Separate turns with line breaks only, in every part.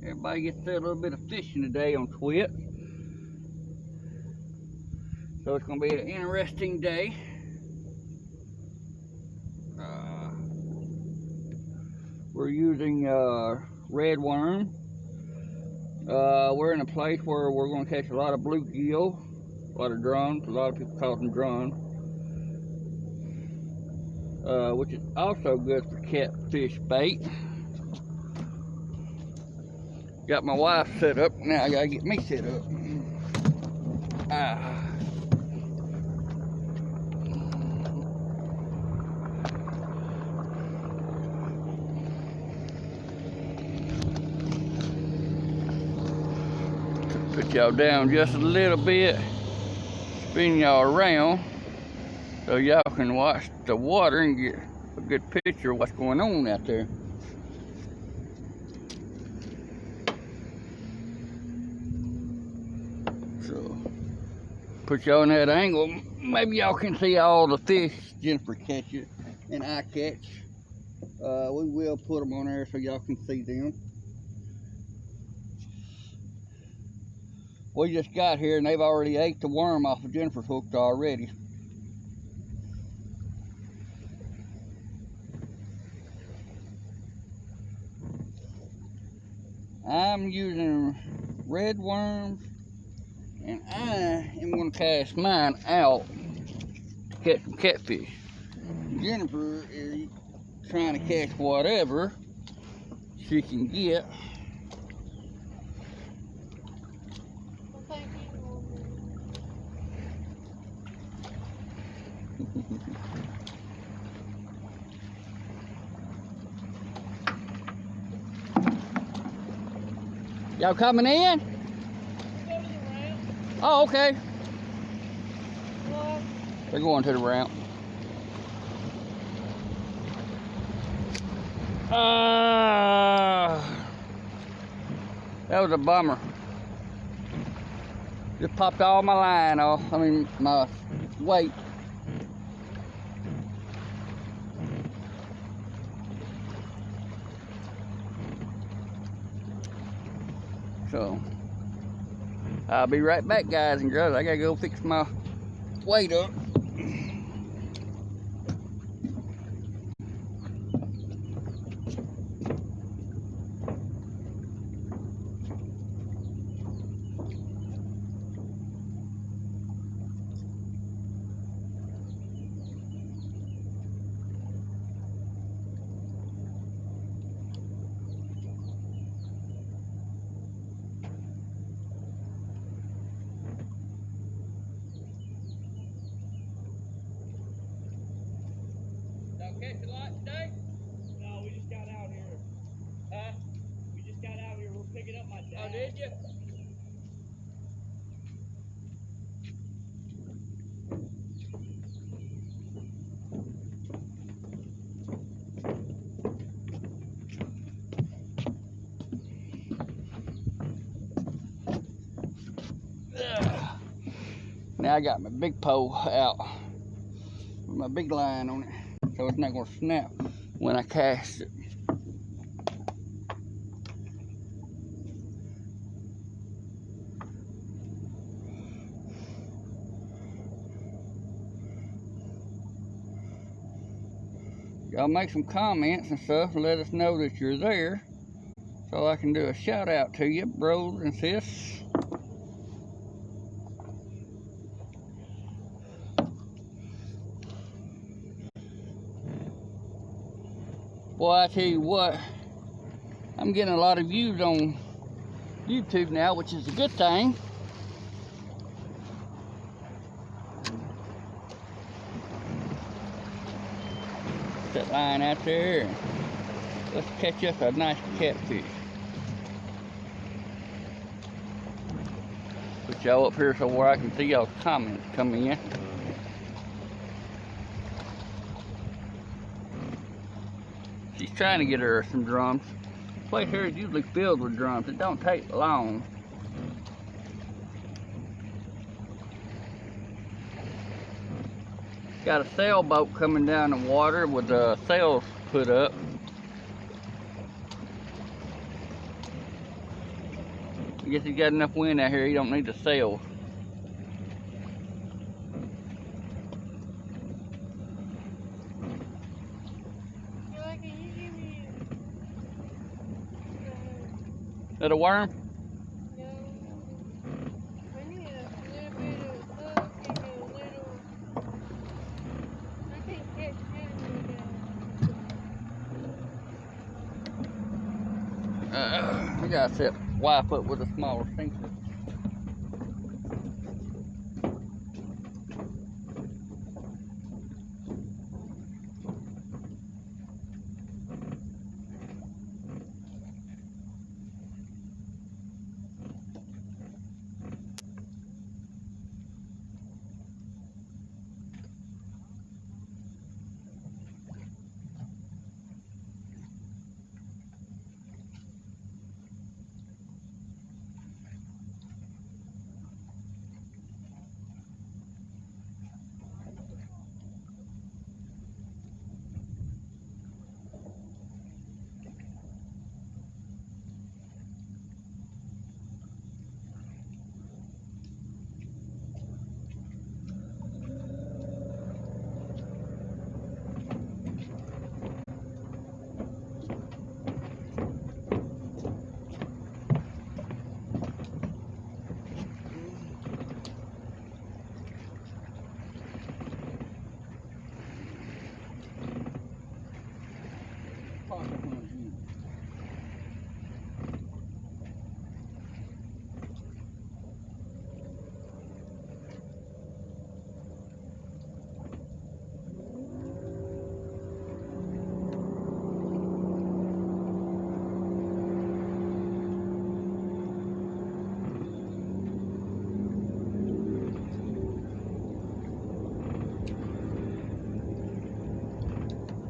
Everybody gets a little bit of fishing today on Twit. So it's going to be an interesting day. We're using red worm. We're in a place where we're going to catch a lot of bluegill, a lot of drums. A lot of people call them drums, which is also good for catfish bait. Got my wife set up. Now I gotta get me set up. Put y'all down just a little bit, spin y'all around so y'all can watch the water and get a good picture of what's going on out there. So put y'all in that angle, maybe y'all can see all the fish Jennifer catches and I catch. We will put them on there so y'all can see them. We just got here and they've already ate the worm off of Jennifer's hook already. I'm using red worms and I am going to cast mine out to catch some catfish. Jennifer is trying to catch whatever she can get. Y'all coming in? Oh, okay. They're going to the ramp. That was a bummer. Just popped all my line off. I mean, my weight. So, I'll be right back, guys and girls. I gotta go fix my weight up. Catch a lot today?
No, we just got out here.
Huh?
We just got out here. We're picking up my dad.
Oh, did you? Now I got my big pole out with my big line on it, so it's not going to snap when I cast it. Y'all make some comments and stuff and let us know that you're there so I can do a shout out to you, bros and sis. Boy, I tell you what, I'm getting a lot of views on YouTube now, which is a good thing. That line out there. Let's catch us a nice catfish. Put y'all up here so where I can see y'all's comments coming in. She's trying to get her some drums. This place here is usually filled with drums. It don't take long. Got a sailboat coming down the water with the sails put up. Guess he's got enough wind out here, he don't need to sail. Is that a worm?
No. I need a little bit of hook and a little. I can catch him
We gotta set wipe up with a smaller sinker.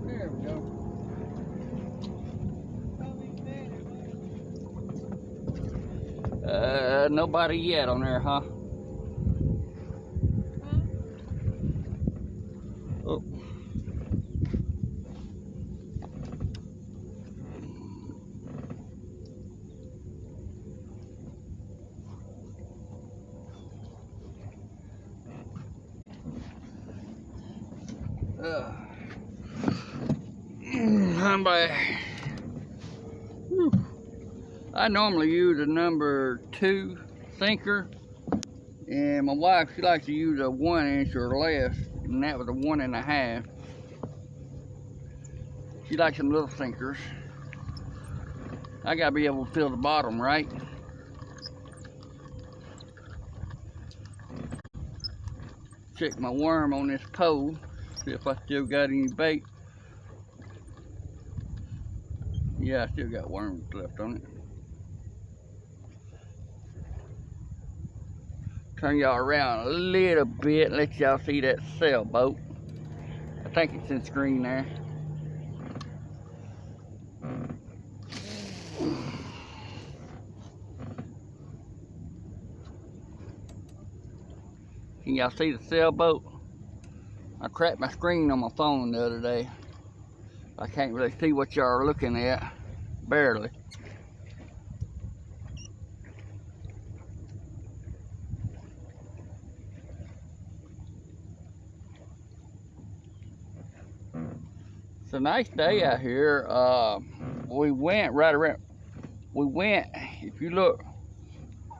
There we go. Nobody yet on there, huh? Oh. I'm back. Whew. I normally use a number 2 sinker, and my wife, she likes to use a 1 inch or less, and that was a 1.5. She likes some little sinkers. I gotta be able to fill the bottom, right? Check my worm on this pole, see if I still got any bait. Yeah, I still got worms left on it. Turn y'all around a little bit, let y'all see that sailboat. I think it's in screen there. Can y'all see the sailboat? I cracked my screen on my phone the other day. I can't really see what y'all are looking at, barely. It's a nice day out here. We went right around. If you look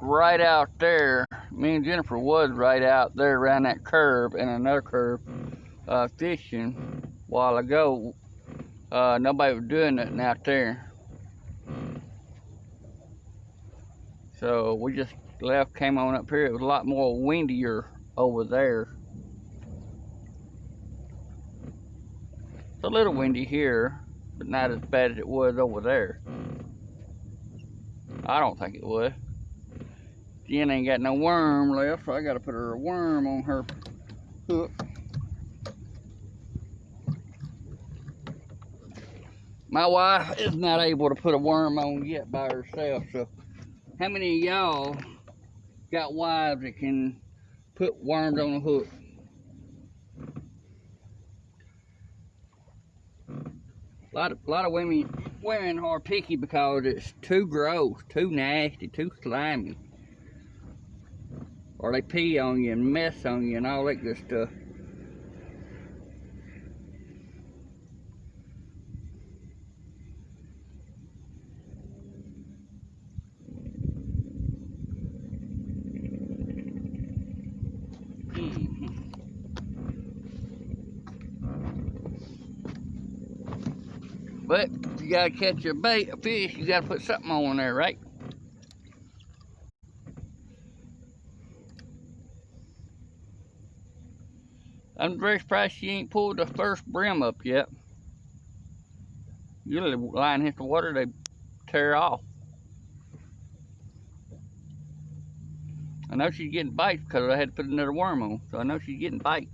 right out there, me and Jennifer was right out there around that curve and another curve fishing a while ago. Nobody was doing nothing out there. So we just left, came on up here. It was a lot more windier over there. It's a little windy here, but not as bad as it was over there. I don't think it was. Jen ain't got no worm left, so I gotta put her a worm on her hook. My wife is not able to put a worm on yet by herself, so how many of y'all got wives that can put worms on a hook? A lot of women women are picky because it's too gross, too nasty, too slimy. Or they pee on you and mess on you and all that good stuff. But if you gotta catch a fish, you gotta put something on there, right? I'm very surprised she ain't pulled the first brim up yet. Usually line hits the water, they tear off. I know she's getting bites because I had to put another worm on, so I know she's getting bites.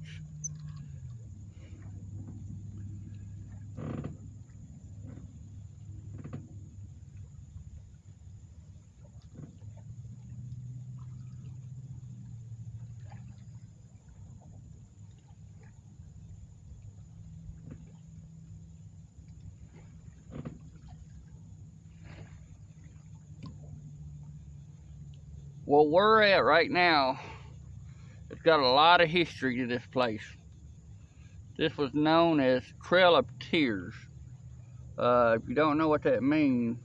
Well, where we're at right now, it's got a lot of history to this place. This was known as Trail of Tears. If you don't know what that means,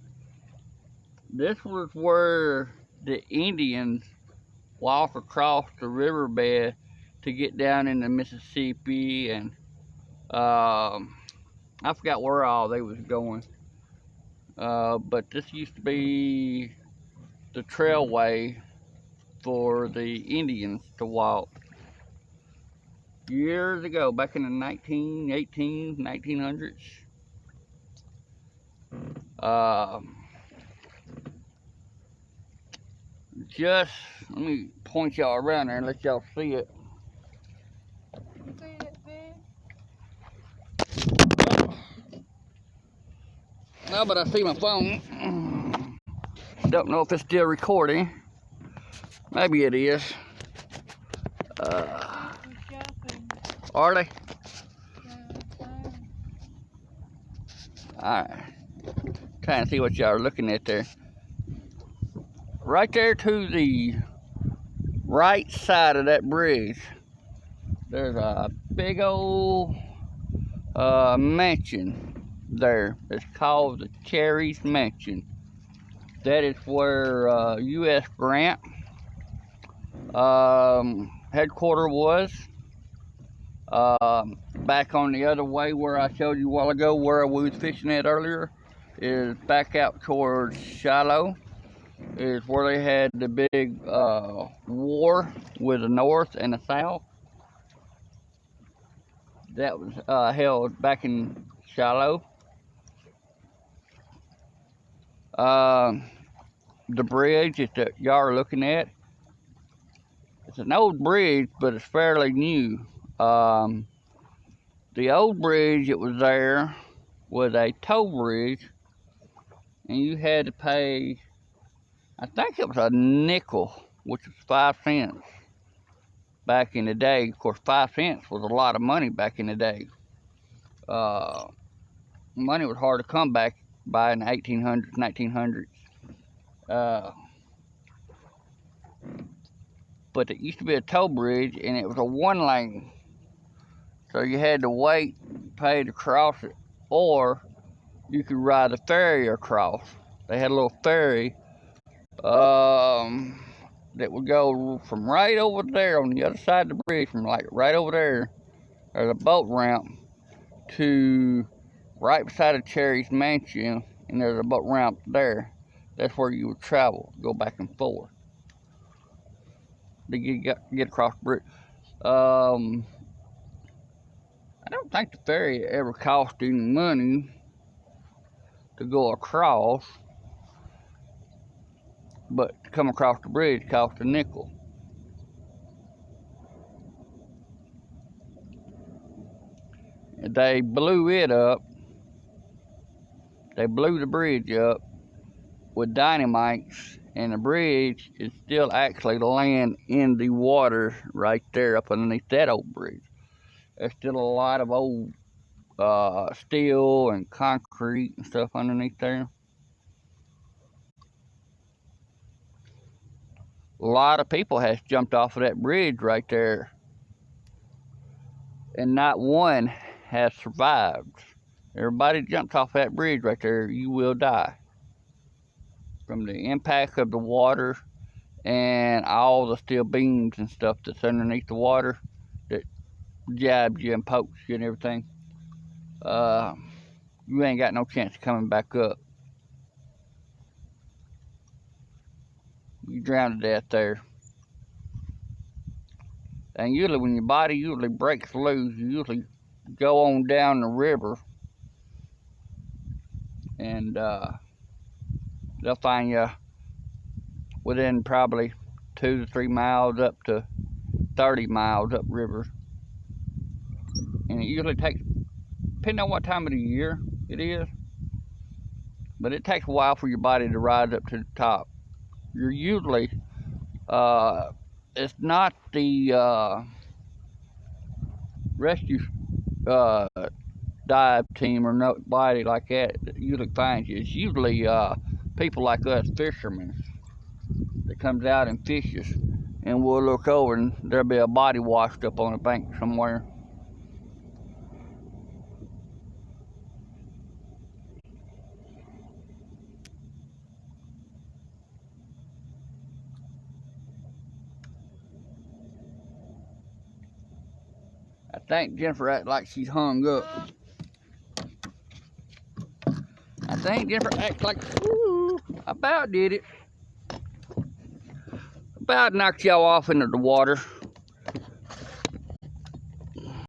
this was where the Indians walk across the riverbed to get down into Mississippi, and I forgot where all they was going. But this used to be the trailway for the Indians to walk. Years ago, back in the 1900s. Just let me point y'all around there and let y'all see it.
You see that fish?
No, but I see my phone. Don't know if it's still recording. Maybe it is. Are they? Alright. Trying to see what y'all are looking at there. Right there to the right side of that bridge, there's a big old mansion there. It's called the Cherries Mansion. That is where U.S. Grant headquarters was. Back on the other way where I showed you a while ago where we was fishing at earlier is back out towards Shiloh. Is where they had the big war with the North and the South. That was held back in Shiloh. The bridge that y'all are looking at, it's an old bridge, but it's fairly new. The old bridge that was there was a toll bridge, and you had to pay, I think it was a nickel, which was 5 cents back in the day. Of course, 5 cents was a lot of money back in the day. Money was hard to come back by in the 1800s, 1900s. But it used to be a toll bridge, and it was a 1-lane. So you had to wait, pay to cross it, or you could ride the ferry across. They had a little ferry that would go from right over there on the other side of the bridge, from like right over there, there's a boat ramp, to right beside the Cherries Mansion, and there's a boat ramp there. That's where you would travel, go back and forth to get across the bridge. I don't think the ferry ever cost any money to go across, but to come across the bridge cost a nickel. They blew it up. They blew the bridge up with dynamites, and the bridge is still actually laying in the water right there up underneath that old bridge. There's still a lot of old steel and concrete and stuff underneath there. A lot of people has jumped off of that bridge right there, and not one has survived. Everybody jumps off that bridge right there, you will die from the impact of the water and all the steel beams and stuff that's underneath the water that jabs you and pokes you and everything. You ain't got no chance of coming back up. You drown to death there. And usually when your body usually breaks loose, you usually go on down the river, and they'll find you within probably 2 to 3 miles up to 30 miles upriver. And it usually takes, depending on what time of the year it is, but it takes a while for your body to rise up to the top. You're usually, it's not the rescue dive team or nobody like that usually finds you. It's usually people like us, fishermen, that comes out and fishes, and we'll look over and there'll be a body washed up on a bank somewhere. I think Jennifer acts like she's hung up. I think Jennifer acts like, woo, about did it. About knocked y'all off into the water.